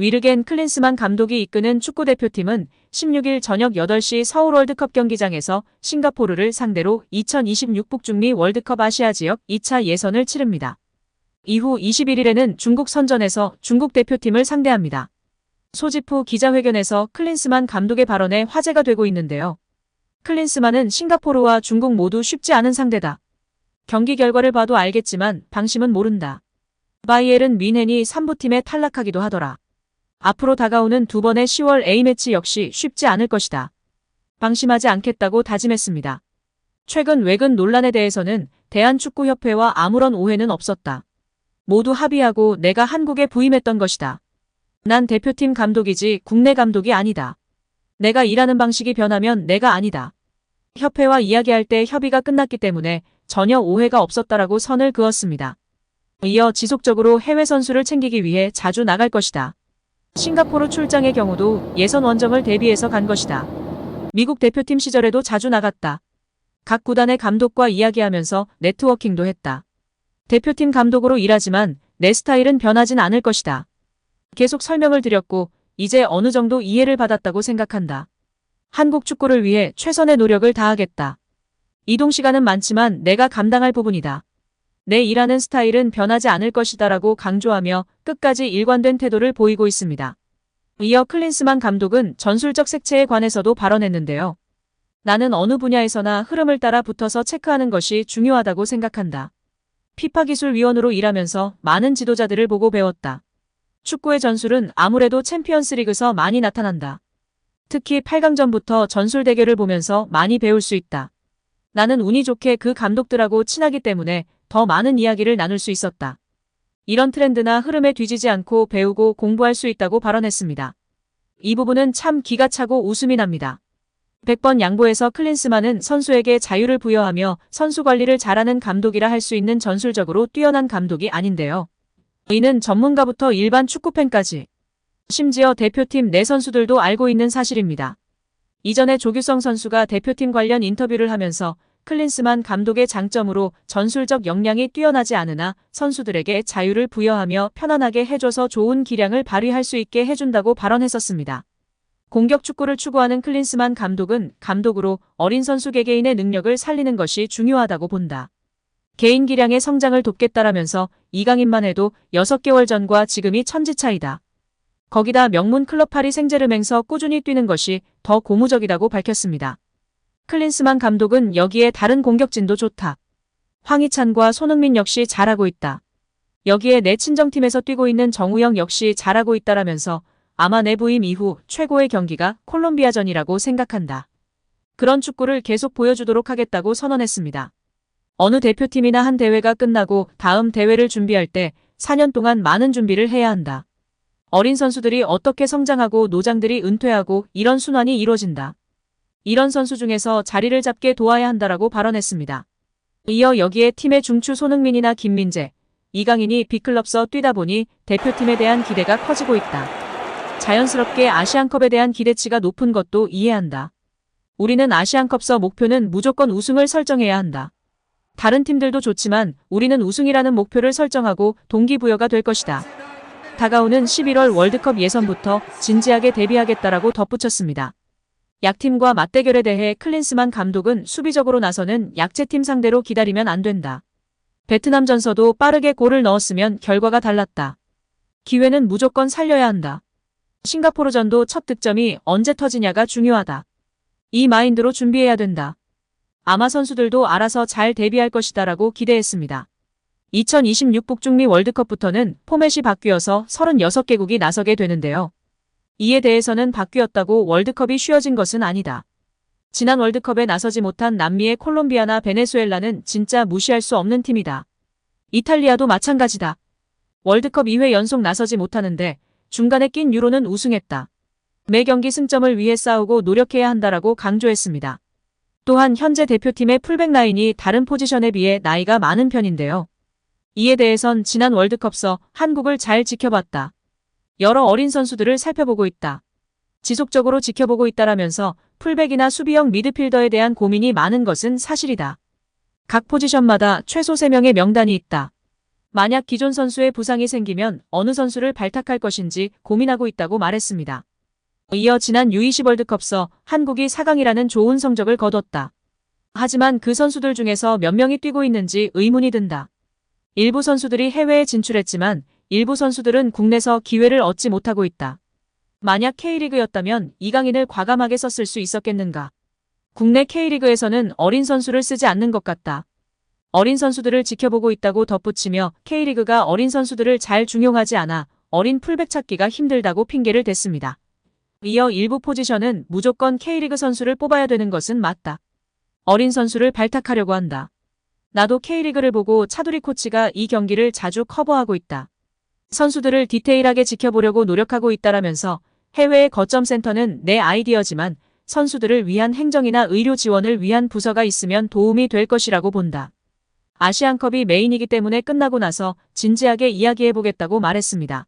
위르겐 클린스만 감독이 이끄는 축구대표팀은 16일 저녁 8시 서울 월드컵 경기장에서 싱가포르를 상대로 2026 북중미 월드컵 아시아 지역 2차 예선을 치릅니다. 이후 21일에는 중국 선전에서 중국 대표팀을 상대합니다. 소집 후 기자회견에서 클린스만 감독의 발언에 화제가 되고 있는데요. 클린스만은 싱가포르와 중국 모두 쉽지 않은 상대다. 경기 결과를 봐도 알겠지만 방심은 모른다. 바이에른 뮌헨이 3부팀에 탈락하기도 하더라. 앞으로 다가오는 두 번의 10월 A매치 역시 쉽지 않을 것이다. 방심하지 않겠다고 다짐했습니다. 최근 외근 논란에 대해서는 대한축구협회와 아무런 오해는 없었다. 모두 합의하고 내가 한국에 부임했던 것이다. 난 대표팀 감독이지 국내 감독이 아니다. 내가 일하는 방식이 변하면 내가 아니다. 협회와 이야기할 때 협의가 끝났기 때문에 전혀 오해가 없었다라고 선을 그었습니다. 이어 지속적으로 해외 선수를 챙기기 위해 자주 나갈 것이다. 싱가포르 출장의 경우도 예선 원정을 대비해서 간 것이다. 미국 대표팀 시절에도 자주 나갔다. 각 구단의 감독과 이야기하면서 네트워킹도 했다. 대표팀 감독으로 일하지만 내 스타일은 변하진 않을 것이다. 계속 설명을 드렸고 이제 어느 정도 이해를 받았다고 생각한다. 한국 축구를 위해 최선의 노력을 다하겠다. 이동 시간은 많지만 내가 감당할 부분이다. 내 일하는 스타일은 변하지 않을 것이다라고 강조하며 끝까지 일관된 태도를 보이고 있습니다. 이어 클린스만 감독은 전술적 색채에 관해서도 발언했는데요. 나는 어느 분야에서나 흐름을 따라 붙어서 체크하는 것이 중요하다고 생각한다. 피파 기술위원으로 일하면서 많은 지도자들을 보고 배웠다. 축구의 전술은 아무래도 챔피언스리그에서 많이 나타난다. 특히 8강전부터 전술 대결을 보면서 많이 배울 수 있다. 나는 운이 좋게 그 감독들하고 친하기 때문에 더 많은 이야기를 나눌 수 있었다. 이런 트렌드나 흐름에 뒤지지 않고 배우고 공부할 수 있다고 발언했습니다. 이 부분은 참 기가 차고 웃음이 납니다. 100번 양보해서 클린스만은 선수에게 자유를 부여하며 선수 관리를 잘하는 감독이라 할 수 있는 전술적으로 뛰어난 감독이 아닌데요. 이는 전문가부터 일반 축구팬까지 심지어 대표팀 내 선수들도 알고 있는 사실입니다. 이전에 조규성 선수가 대표팀 관련 인터뷰를 하면서 클린스만 감독의 장점으로 전술적 역량이 뛰어나지 않으나 선수들에게 자유를 부여하며 편안하게 해줘서 좋은 기량을 발휘할 수 있게 해준다고 발언했었습니다. 공격 축구를 추구하는 클린스만 감독은 감독으로 어린 선수 개개인의 능력을 살리는 것이 중요하다고 본다. 개인 기량의 성장을 돕겠다라면서 이강인만 해도 6개월 전과 지금이 천지 차이다. 거기다 명문 클럽 파리 생제르맹에서 꾸준히 뛰는 것이 더 고무적이라고 밝혔습니다. 클린스만 감독은 여기에 다른 공격진도 좋다. 황희찬과 손흥민 역시 잘하고 있다. 여기에 내 친정팀에서 뛰고 있는 정우영 역시 잘하고 있다라면서 아마 내 부임 이후 최고의 경기가 콜롬비아전이라고 생각한다. 그런 축구를 계속 보여주도록 하겠다고 선언했습니다. 어느 대표팀이나 한 대회가 끝나고 다음 대회를 준비할 때 4년 동안 많은 준비를 해야 한다. 어린 선수들이 어떻게 성장하고 노장들이 은퇴하고 이런 순환이 이루어진다. 이런 선수 중에서 자리를 잡게 도와야 한다라고 발언했습니다. 이어 여기에 팀의 중추 손흥민이나 김민재, 이강인이 B클럽서 뛰다 보니 대표팀에 대한 기대가 커지고 있다. 자연스럽게 아시안컵에 대한 기대치가 높은 것도 이해한다. 우리는 아시안컵서 목표는 무조건 우승을 설정해야 한다. 다른 팀들도 좋지만 우리는 우승이라는 목표를 설정하고 동기부여가 될 것이다. 다가오는 11월 월드컵 예선부터 진지하게 대비하겠다라고 덧붙였습니다. 약팀과 맞대결에 대해 클린스만 감독은 수비적으로 나서는 약체팀 상대로 기다리면 안 된다. 베트남전서도 빠르게 골을 넣었으면 결과가 달랐다. 기회는 무조건 살려야 한다. 싱가포르전도 첫 득점이 언제 터지냐가 중요하다. 이 마인드로 준비해야 된다. 아마 선수들도 알아서 잘 대비할 것이다라고 기대했습니다. 2026 북중미 월드컵부터는 포맷이 바뀌어서 36개국이 나서게 되는데요. 이에 대해서는 바뀌었다고 월드컵이 쉬워진 것은 아니다. 지난 월드컵에 나서지 못한 남미의 콜롬비아나 베네수엘라는 진짜 무시할 수 없는 팀이다. 이탈리아도 마찬가지다. 월드컵 2회 연속 나서지 못하는데 중간에 낀 유로는 우승했다. 매 경기 승점을 위해 싸우고 노력해야 한다라고 강조했습니다. 또한 현재 대표팀의 풀백 라인이 다른 포지션에 비해 나이가 많은 편인데요. 이에 대해선 지난 월드컵서 한국을 잘 지켜봤다. 여러 어린 선수들을 살펴보고 있다. 지속적으로 지켜보고 있다라면서 풀백이나 수비형 미드필더에 대한 고민이 많은 것은 사실이다. 각 포지션마다 최소 3명의 명단이 있다. 만약 기존 선수의 부상이 생기면 어느 선수를 발탁할 것인지 고민하고 있다고 말했습니다. 이어 지난 U20 월드컵서 한국이 4강이라는 좋은 성적을 거뒀다. 하지만 그 선수들 중에서 몇 명이 뛰고 있는지 의문이 든다. 일부 선수들이 해외에 진출했지만 일부 선수들은 국내에서 기회를 얻지 못하고 있다. 만약 K리그였다면 이강인을 과감하게 썼을 수 있었겠는가? 국내 K리그에서는 어린 선수를 쓰지 않는 것 같다. 어린 선수들을 지켜보고 있다고 덧붙이며 K리그가 어린 선수들을 잘 중용하지 않아 어린 풀백 찾기가 힘들다고 핑계를 댔습니다. 이어 일부 포지션은 무조건 K리그 선수를 뽑아야 되는 것은 맞다. 어린 선수를 발탁하려고 한다. 나도 K리그를 보고 차두리 코치가 이 경기를 자주 커버하고 있다. 선수들을 디테일하게 지켜보려고 노력하고 있다라면서 해외의 거점센터는 내 아이디어지만 선수들을 위한 행정이나 의료 지원을 위한 부서가 있으면 도움이 될 것이라고 본다. 아시안컵이 메인이기 때문에 끝나고 나서 진지하게 이야기해보겠다고 말했습니다.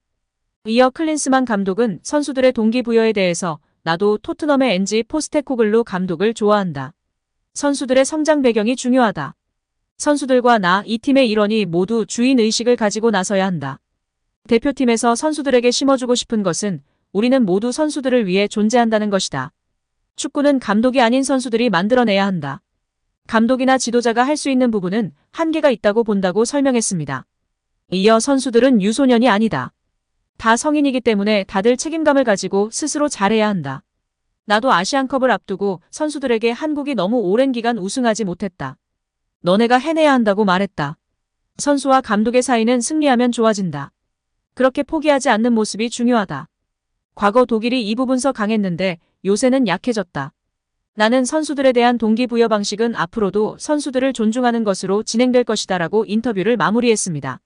이어 클린스만 감독은 선수들의 동기부여에 대해서 나도 토트넘의 엔지 포스테코글루 감독을 좋아한다. 선수들의 성장 배경이 중요하다. 선수들과 나 이 팀의 일원이 모두 주인의식을 가지고 나서야 한다. 대표팀에서 선수들에게 심어주고 싶은 것은 우리는 모두 선수들을 위해 존재한다는 것이다. 축구는 감독이 아닌 선수들이 만들어내야 한다. 감독이나 지도자가 할 수 있는 부분은 한계가 있다고 본다고 설명했습니다. 이어 선수들은 유소년이 아니다. 다 성인이기 때문에 다들 책임감을 가지고 스스로 잘해야 한다. 나도 아시안컵을 앞두고 선수들에게 한국이 너무 오랜 기간 우승하지 못했다. 너네가 해내야 한다고 말했다. 선수와 감독의 사이는 승리하면 좋아진다. 그렇게 포기하지 않는 모습이 중요하다. 과거 독일이 이 부분서 강했는데 요새는 약해졌다. 나는 선수들에 대한 동기부여 방식은 앞으로도 선수들을 존중하는 것으로 진행될 것이다 라고 인터뷰를 마무리했습니다.